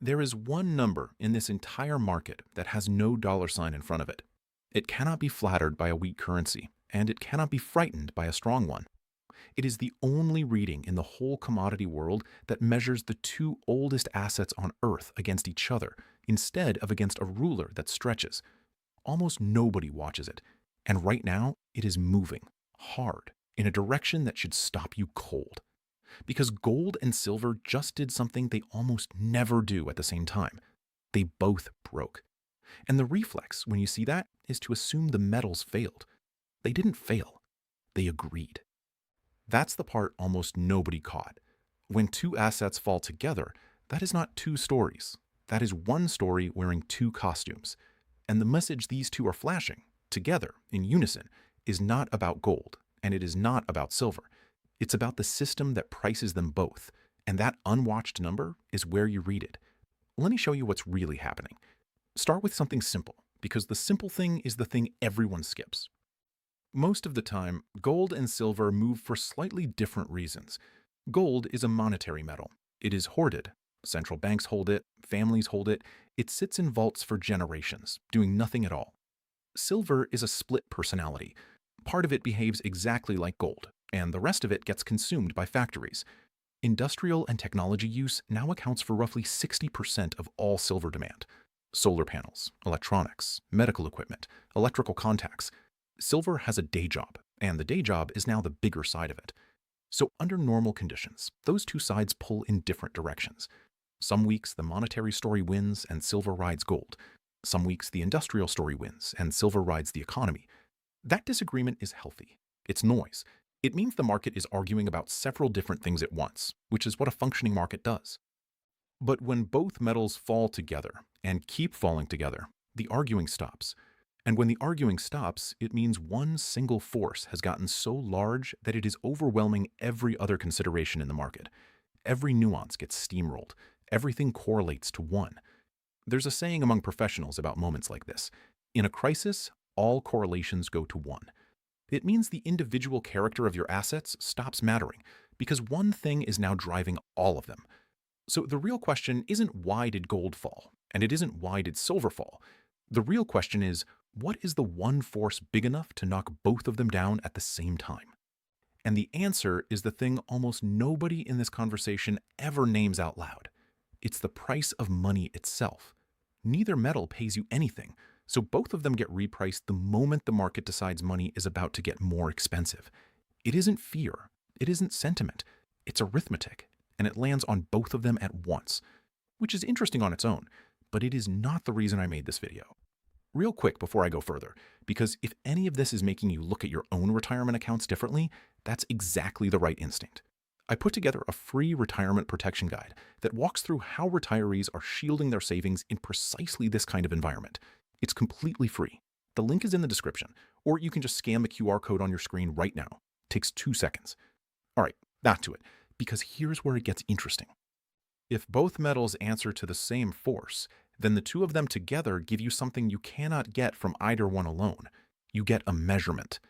There is one number in this entire market that has no dollar sign in front of it. It cannot be flattered by a weak currency, and it cannot be frightened by a strong one. It is the only reading in the whole commodity world that measures the two oldest assets on Earth against each other, instead of against a ruler that stretches. Almost nobody watches it, and right now it is moving hard in a direction that should stop you cold. Because gold and silver just did something they almost never do at the same time. They both broke. And the reflex when you see that is to assume the metals failed. They didn't fail. They agreed. That's the part almost nobody caught. When two assets fall together, that is not two stories. That is one story wearing two costumes. And the message these two are flashing, together, in unison, is not about gold, and it is not about silver. It's about the system that prices them both, and that unwatched number is where you read it. Let me show you what's really happening. Start with something simple, because the simple thing is the thing everyone skips. Most of the time, gold and silver move for slightly different reasons. Gold is a monetary metal. It is hoarded. Central banks hold it, families hold it. It sits in vaults for generations, doing nothing at all. Silver is a split personality. Part of it behaves exactly like gold, and the rest of it gets consumed by factories. Industrial and technology use now accounts for roughly 60% of all silver demand. Solar panels, electronics, medical equipment, electrical contacts. Silver has a day job, and the day job is now the bigger side of it. So under normal conditions, those two sides pull in different directions. Some weeks the monetary story wins and silver rides gold. Some weeks the industrial story wins and silver rides the economy. That disagreement is healthy. It's noise. It means the market is arguing about several different things at once, which is what a functioning market does. But when both metals fall together and keep falling together, the arguing stops. And when the arguing stops, it means one single force has gotten so large that it is overwhelming every other consideration in the market. Every nuance gets steamrolled. Everything correlates to one. There's a saying among professionals about moments like this. In a crisis, all correlations go to one. It means the individual character of your assets stops mattering because one thing is now driving all of them. So the real question isn't why did gold fall, and it isn't why did silver fall. The real question is, what is the one force big enough to knock both of them down at the same time? And the answer is the thing almost nobody in this conversation ever names out loud. It's the price of money itself. Neither metal pays you anything, so both of them get repriced the moment the market decides money is about to get more expensive. It isn't fear. It isn't sentiment. It's arithmetic, and it lands on both of them at once, which is interesting on its own, but it is not the reason I made this video. Real quick before I go further, because if any of this is making you look at your own retirement accounts differently, that's exactly the right instinct. I put together a free retirement protection guide that walks through how retirees are shielding their savings in precisely this kind of environment. It's completely free. The link is in the description, or you can just scan the QR code on your screen right now. It takes 2 seconds. All right, back to it, because here's where it gets interesting. If both metals answer to the same force, then the two of them together give you something you cannot get from either one alone. You get a measurement.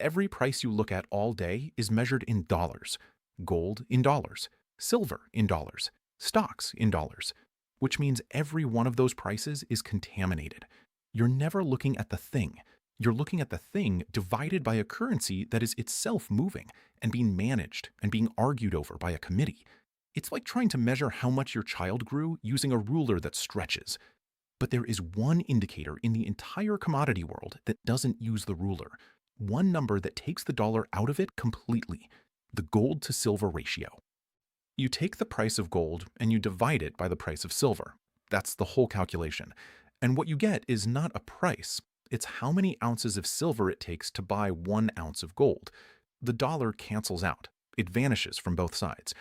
Every price you look at all day is measured in dollars. Gold in dollars, silver in dollars, stocks in dollars, which means every one of those prices is contaminated. You're never looking at the thing. You're looking at the thing divided by a currency that is itself moving and being managed and being argued over by a committee. It's like trying to measure how much your child grew using a ruler that stretches. But there is one indicator in the entire commodity world that doesn't use the ruler. One number that takes the dollar out of it completely. The gold to silver ratio. You take the price of gold and you divide it by the price of silver. That's the whole calculation. And what you get is not a price. It's how many ounces of silver it takes to buy 1 ounce of gold. The dollar cancels out. It vanishes from both sides.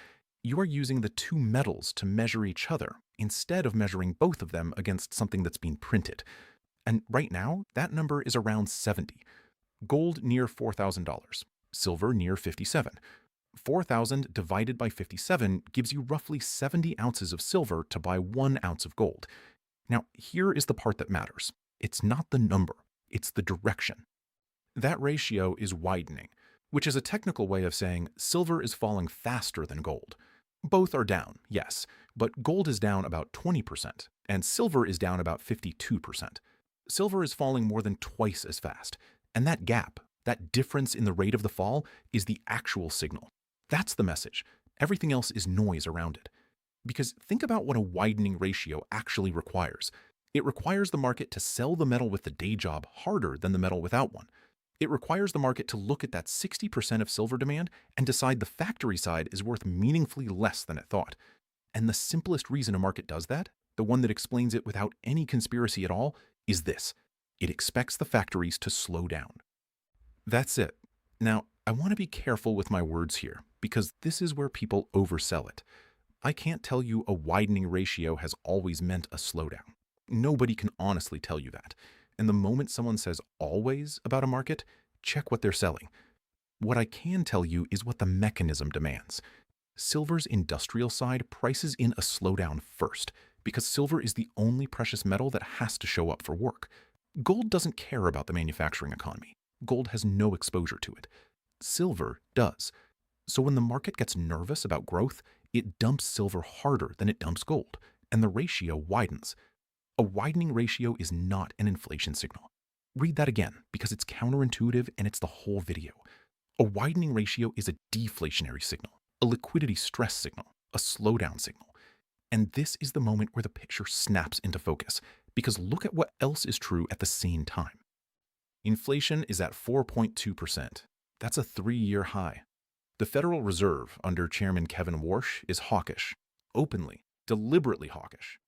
You are using the two metals to measure each other instead of measuring both of them against something that's being printed. And right now, that number is around 70. Gold near $4,000. Silver near 57. 4,000 divided by 57 gives you roughly 70 ounces of silver to buy 1 ounce of gold. Now, here is the part that matters. It's not the number, it's the direction. That ratio is widening, which is a technical way of saying silver is falling faster than gold. Both are down, yes, but gold is down about 20%, and silver is down about 52%. Silver is falling more than twice as fast, and that gap, that difference in the rate of the fall, is the actual signal. That's the message. Everything else is noise around it. Because think about what a widening ratio actually requires. It requires the market to sell the metal with the day job harder than the metal without one. It requires the market to look at that 60% of silver demand and decide the factory side is worth meaningfully less than it thought. And the simplest reason a market does that, the one that explains it without any conspiracy at all, is this: it expects the factories to slow down. That's it. Now, I want to be careful with my words here, because this is where people oversell it. I can't tell you a widening ratio has always meant a slowdown. Nobody can honestly tell you that. And the moment someone says always about a market, check what they're selling. What I can tell you is what the mechanism demands. Silver's industrial side prices in a slowdown first, because silver is the only precious metal that has to show up for work. Gold doesn't care about the manufacturing economy. Gold has no exposure to it. Silver does. So when the market gets nervous about growth, it dumps silver harder than it dumps gold, and the ratio widens. A widening ratio is not an inflation signal. Read that again, because it's counterintuitive and it's the whole video. A widening ratio is a deflationary signal, a liquidity stress signal, a slowdown signal. And this is the moment where the picture snaps into focus, because look at what else is true at the same time. Inflation is at 4.2%. That's a 3-year high. The Federal Reserve, under Chairman Kevin Warsh, is hawkish, openly, deliberately hawkish.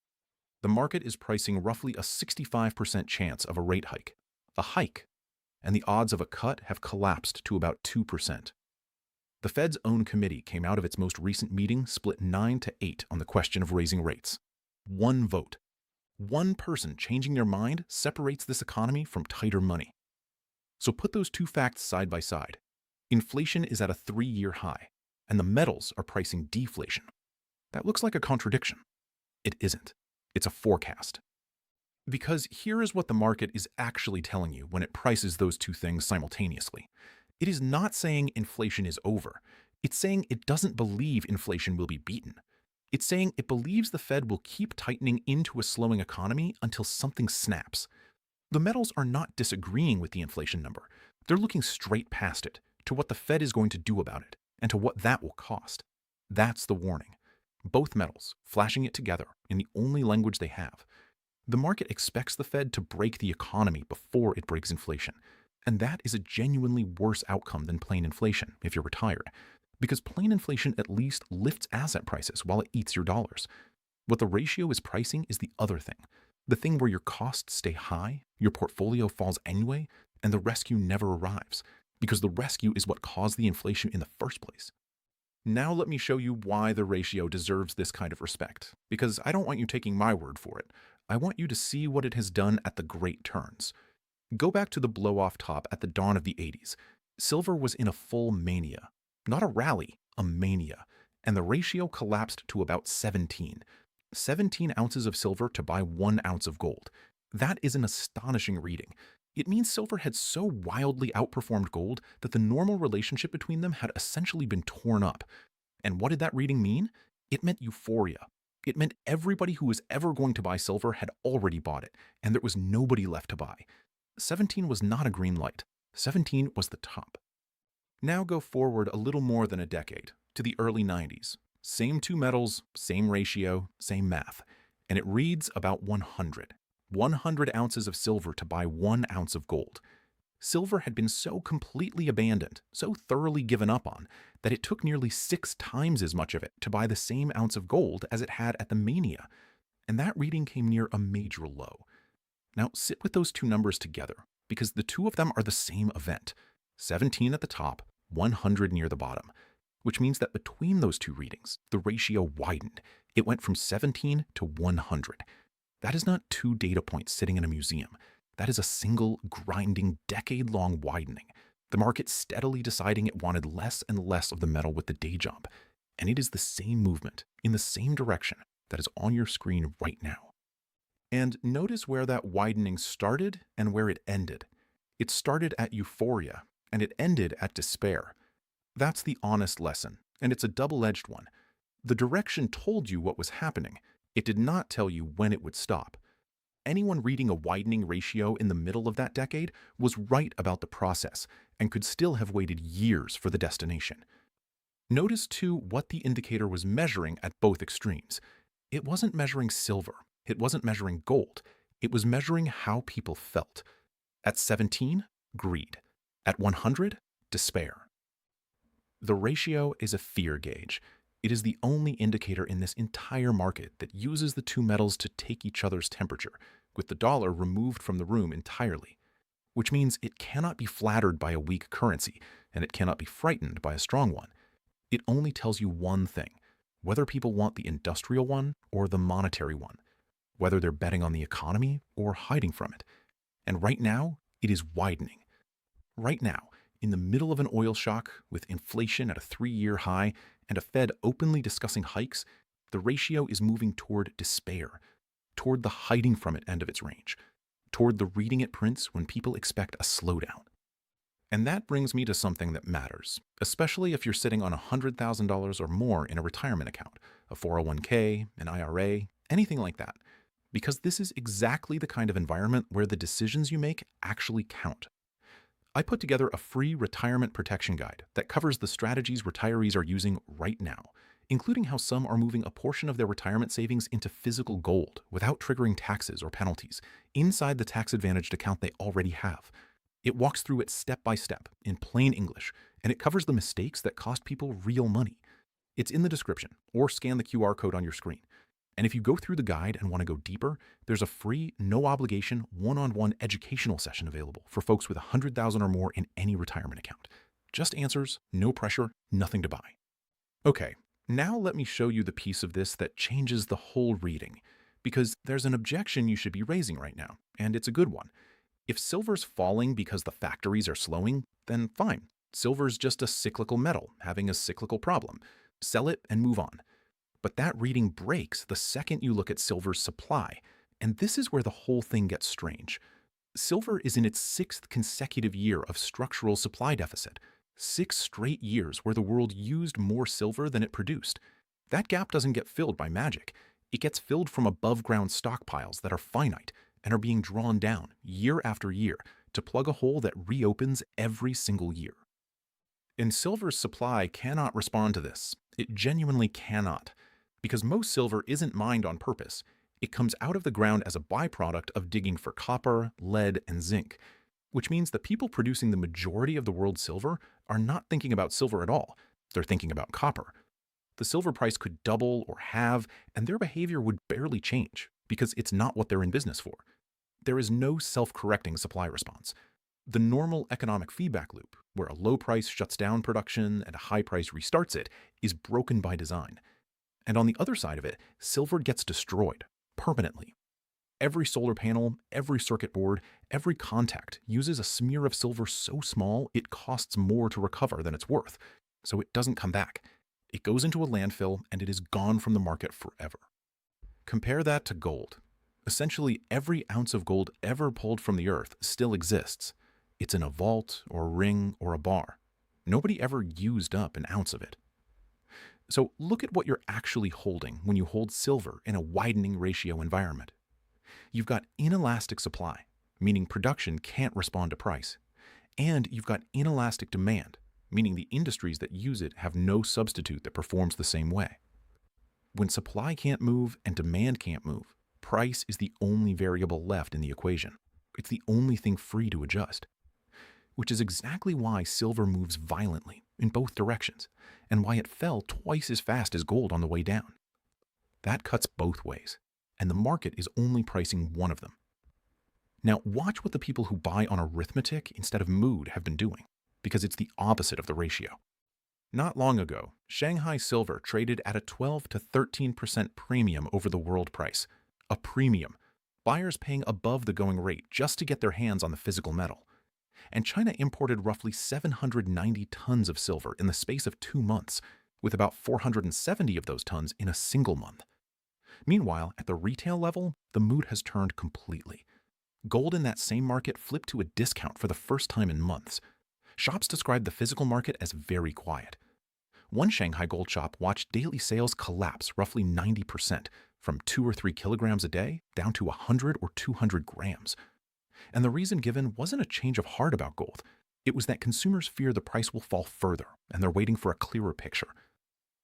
The market is pricing roughly a 65% chance of a rate hike, and the odds of a cut have collapsed to about 2%. The Fed's own committee came out of its most recent meeting split 9-8 on the question of raising rates. One vote. One person changing their mind separates this economy from tighter money. So put those two facts side by side. Inflation is at a 3-year high, and the metals are pricing deflation. That looks like a contradiction. It isn't. It's a forecast. Because here is what the market is actually telling you when it prices those two things simultaneously. It is not saying inflation is over. It's saying it doesn't believe inflation will be beaten. It's saying it believes the Fed will keep tightening into a slowing economy until something snaps. The metals are not disagreeing with the inflation number. They're looking straight past it, to what the Fed is going to do about it, and to what that will cost. That's the warning. Both metals, flashing it together in the only language they have. The market expects the Fed to break the economy before it breaks inflation. And that is a genuinely worse outcome than plain inflation if you're retired. Because plain inflation at least lifts asset prices while it eats your dollars. What the ratio is pricing is the other thing. The thing where your costs stay high, your portfolio falls anyway, and the rescue never arrives. Because the rescue is what caused the inflation in the first place. Now let me show you why the ratio deserves this kind of respect, because I don't want you taking my word for it. I want you to see what it has done at the great turns. Go back to the blow-off top at the dawn of the 80s. Silver was in a full mania. Not a rally, a mania. And the ratio collapsed to about 17. 17 ounces of silver to buy 1 ounce of gold. That is an astonishing reading. It means silver had so wildly outperformed gold that the normal relationship between them had essentially been torn up. And what did that reading mean? It meant euphoria. It meant everybody who was ever going to buy silver had already bought it, and there was nobody left to buy. 17 was not a green light. 17 was the top. Now go forward a little more than a decade, to the early 90s. Same two metals, same ratio, same math. And it reads about 100. 100 ounces of silver to buy 1 ounce of gold. Silver had been so completely abandoned, so thoroughly given up on, that it took nearly 6 times as much of it to buy the same ounce of gold as it had at the mania. And that reading came near a major low. Now sit with those two numbers together, because the two of them are the same event. 17 at the top, 100 near the bottom. Which means that between those two readings, the ratio widened. It went from 17 to 100. That is not 2 data points sitting in a museum. That is a single, grinding, decade-long widening. The market steadily deciding it wanted less and less of the metal with the day job. And it is the same movement, in the same direction, that is on your screen right now. And notice where that widening started and where it ended. It started at euphoria, and it ended at despair. That's the honest lesson, and it's a double-edged one. The direction told you what was happening. It did not tell you when it would stop. Anyone reading a widening ratio in the middle of that decade was right about the process and could still have waited years for the destination. Notice, too, what the indicator was measuring at both extremes. It wasn't measuring silver. It wasn't measuring gold. It was measuring how people felt. At 17, greed. At 100, despair. The ratio is a fear gauge. It is the only indicator in this entire market that uses the two metals to take each other's temperature, with the dollar removed from the room entirely. Which means it cannot be flattered by a weak currency, and it cannot be frightened by a strong one. It only tells you one thing: whether people want the industrial one or the monetary one, whether they're betting on the economy or hiding from it. And right now, it is widening. Right now, in the middle of an oil shock, with inflation at a 3-year high and a Fed openly discussing hikes, the ratio is moving toward despair, toward the hiding from it end of its range, toward the reading it prints when people expect a slowdown. And that brings me to something that matters, especially if you're sitting on $100,000 or more in a retirement account, a 401k, an IRA, anything like that. Because this is exactly the kind of environment where the decisions you make actually count. I put together a free retirement protection guide that covers the strategies retirees are using right now, including how some are moving a portion of their retirement savings into physical gold without triggering taxes or penalties inside the tax-advantaged account they already have. It walks through it step by step in plain English, and it covers the mistakes that cost people real money. It's in the description, or scan the QR code on your screen. And if you go through the guide and want to go deeper, there's a free, no-obligation, one-on-one educational session available for folks with $100,000 or more in any retirement account. Just answers, no pressure, nothing to buy. Okay, now let me show you the piece of this that changes the whole reading, because there's an objection you should be raising right now, and it's a good one. If silver's falling because the factories are slowing, then fine. Silver's just a cyclical metal having a cyclical problem. Sell it and move on. But that reading breaks the second you look at silver's supply, and this is where the whole thing gets strange. Silver is in its 6th consecutive year of structural supply deficit, 6 straight years where the world used more silver than it produced. That gap doesn't get filled by magic. It gets filled from above-ground stockpiles that are finite and are being drawn down year after year to plug a hole that reopens every single year. And silver's supply cannot respond to this. It genuinely cannot. Because most silver isn't mined on purpose. It comes out of the ground as a byproduct of digging for copper, lead, and zinc, which means the people producing the majority of the world's silver are not thinking about silver at all. They're thinking about copper. The silver price could double or halve, and their behavior would barely change, because it's not what they're in business for. There is no self-correcting supply response. The normal economic feedback loop, where a low price shuts down production and a high price restarts it, is broken by design. And on the other side of it, silver gets destroyed, permanently. Every solar panel, every circuit board, every contact uses a smear of silver so small it costs more to recover than it's worth, so it doesn't come back. It goes into a landfill and it is gone from the market forever. Compare that to gold. Essentially, every ounce of gold ever pulled from the earth still exists. It's in a vault or a ring or a bar. Nobody ever used up an ounce of it. So look at what you're actually holding when you hold silver in a widening ratio environment. You've got inelastic supply, meaning production can't respond to price. And you've got inelastic demand, meaning the industries that use it have no substitute that performs the same way. When supply can't move and demand can't move, price is the only variable left in the equation. It's the only thing free to adjust. Which is exactly why silver moves violently in both directions, and why it fell twice as fast as gold on the way down. That cuts both ways, and the market is only pricing one of them. Now watch what the people who buy on arithmetic instead of mood have been doing, because it's the opposite of the ratio. Not long ago, Shanghai silver traded at a 12 to 13% premium over the world price. A premium. Buyers paying above the going rate just to get their hands on the physical metal. And China imported roughly 790 tons of silver in the space of 2 months, with about 470 of those tons in a single month. Meanwhile, at the retail level, the mood has turned completely. Gold in that same market flipped to a discount for the first time in months. Shops describe the physical market as very quiet. One Shanghai gold shop watched daily sales collapse roughly 90%, from 2 or 3 kilograms a day down to 100 or 200 grams. And the reason given wasn't a change of heart about gold. It was that consumers fear the price will fall further, and they're waiting for a clearer picture.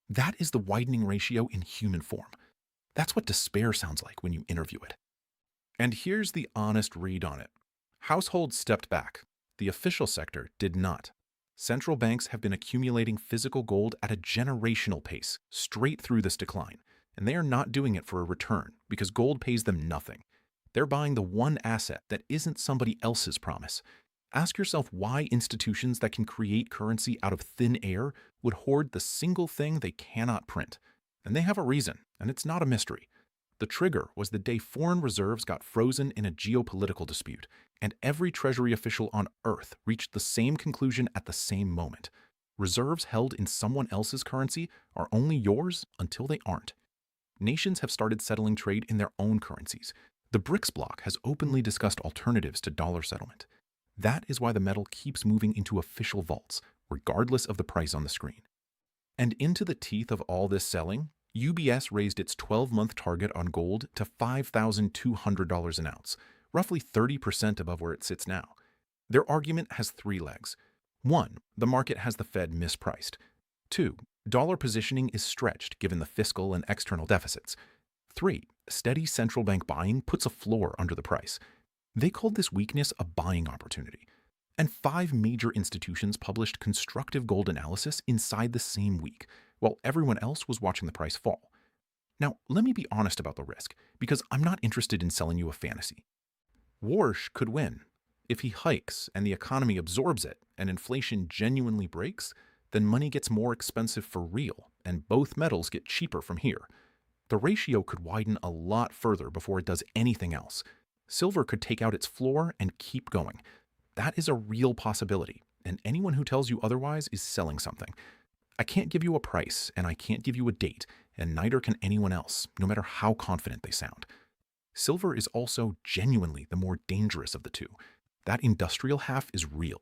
That is the widening ratio in human form. That's what despair sounds like when you interview it. And here's the honest read on it. Households stepped back. The official sector did not. Central banks have been accumulating physical gold at a generational pace, straight through this decline. And they are not doing it for a return, because gold pays them nothing. They're buying the one asset that isn't somebody else's promise. Ask yourself why institutions that can create currency out of thin air would hoard the single thing they cannot print. And they have a reason, and it's not a mystery. The trigger was the day foreign reserves got frozen in a geopolitical dispute, and every treasury official on Earth reached the same conclusion at the same moment. Reserves held in someone else's currency are only yours until they aren't. Nations have started settling trade in their own currencies. The BRICS bloc has openly discussed alternatives to dollar settlement. That is why the metal keeps moving into official vaults, regardless of the price on the screen. And into the teeth of all this selling, UBS raised its 12-month target on gold to $5,200 an ounce, roughly 30% above where it sits now. Their argument has 3 legs. 1, the market has the Fed mispriced. 2, dollar positioning is stretched given the fiscal and external deficits. 3, steady central bank buying puts a floor under the price. They called this weakness a buying opportunity. And 5 major institutions published constructive gold analysis inside the same week, while everyone else was watching the price fall. Now, let me be honest about the risk, because I'm not interested in selling you a fantasy. Warsh could win. If he hikes and the economy absorbs it and inflation genuinely breaks, then money gets more expensive for real, and both metals get cheaper from here. The ratio could widen a lot further before it does anything else. Silver could take out its floor and keep going. That is a real possibility, and anyone who tells you otherwise is selling something. I can't give you a price, and I can't give you a date, and neither can anyone else, no matter how confident they sound. Silver is also genuinely the more dangerous of the two. That industrial half is real.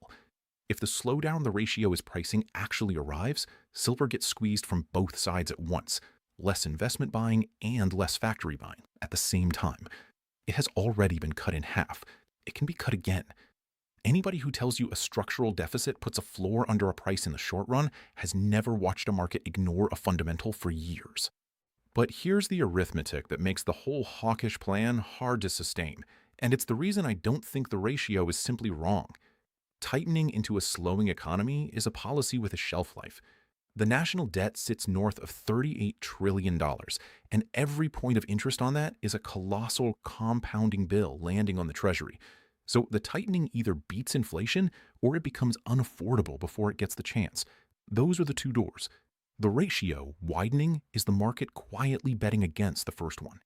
If the slowdown the ratio is pricing actually arrives, silver gets squeezed from both sides at once, less investment buying and less factory buying at the same time. It has already been cut in half. It can be cut again. Anybody who tells you a structural deficit puts a floor under a price in the short run has never watched a market ignore a fundamental for years. But here's the arithmetic that makes the whole hawkish plan hard to sustain, and it's the reason I don't think the ratio is simply wrong. Tightening into a slowing economy is a policy with a shelf life. The national debt sits north of $38 trillion, and every point of interest on that is a colossal compounding bill landing on the Treasury. So the tightening either beats inflation or it becomes unaffordable before it gets the chance. Those are the two doors. The ratio, widening, is the market quietly betting against the first one.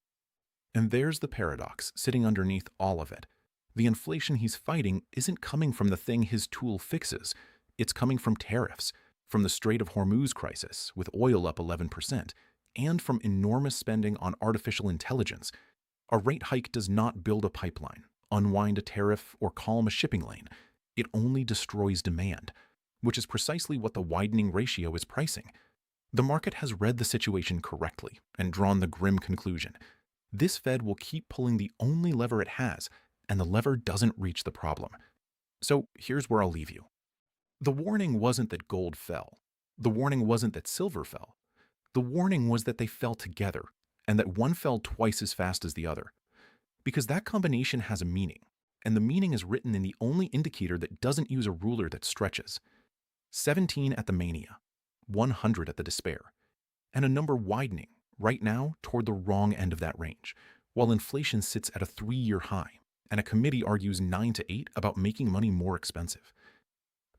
And there's the paradox sitting underneath all of it. The inflation he's fighting isn't coming from the thing his tool fixes. It's coming from tariffs, from the Strait of Hormuz crisis, with oil up 11%, and from enormous spending on artificial intelligence. A rate hike does not build a pipeline, unwind a tariff, or calm a shipping lane. It only destroys demand, which is precisely what the widening ratio is pricing. The market has read the situation correctly and drawn the grim conclusion. This Fed will keep pulling the only lever it has, and the lever doesn't reach the problem. So here's where I'll leave you. The warning wasn't that gold fell. The warning wasn't that silver fell. The warning was that they fell together, and that one fell twice as fast as the other. Because that combination has a meaning, and the meaning is written in the only indicator that doesn't use a ruler that stretches. 17 at the mania, 100 at the despair, and a number widening, right now, toward the wrong end of that range, while inflation sits at a 3-year high, and a committee argues 9 to 8 about making money more expensive.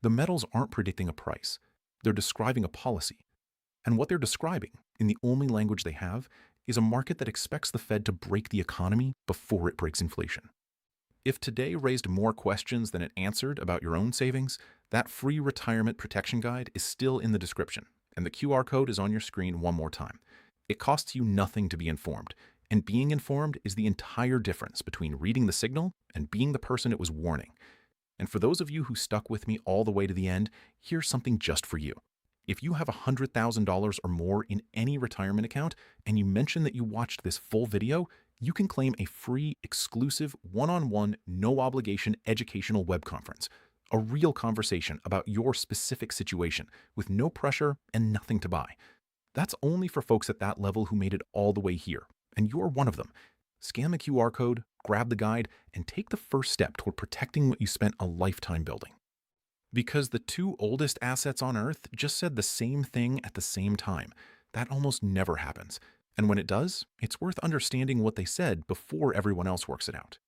The metals aren't predicting a price. They're describing a policy. And what they're describing, in the only language they have, is a market that expects the Fed to break the economy before it breaks inflation. If today raised more questions than it answered about your own savings, that free retirement protection guide is still in the description, and the QR code is on your screen one more time. It costs you nothing to be informed, and being informed is the entire difference between reading the signal and being the person it was warning. And for those of you who stuck with me all the way to the end, here's something just for you. If you have $100,000 or more in any retirement account and you mention that you watched this full video, you can claim a free, exclusive, one-on-one, no-obligation educational web conference. A real conversation about your specific situation with no pressure and nothing to buy. That's only for folks at that level who made it all the way here, and you're one of them. Scan the QR code, grab the guide, and take the first step toward protecting what you spent a lifetime building. Because the two oldest assets on Earth just said the same thing at the same time. That almost never happens. And when it does, it's worth understanding what they said before everyone else works it out.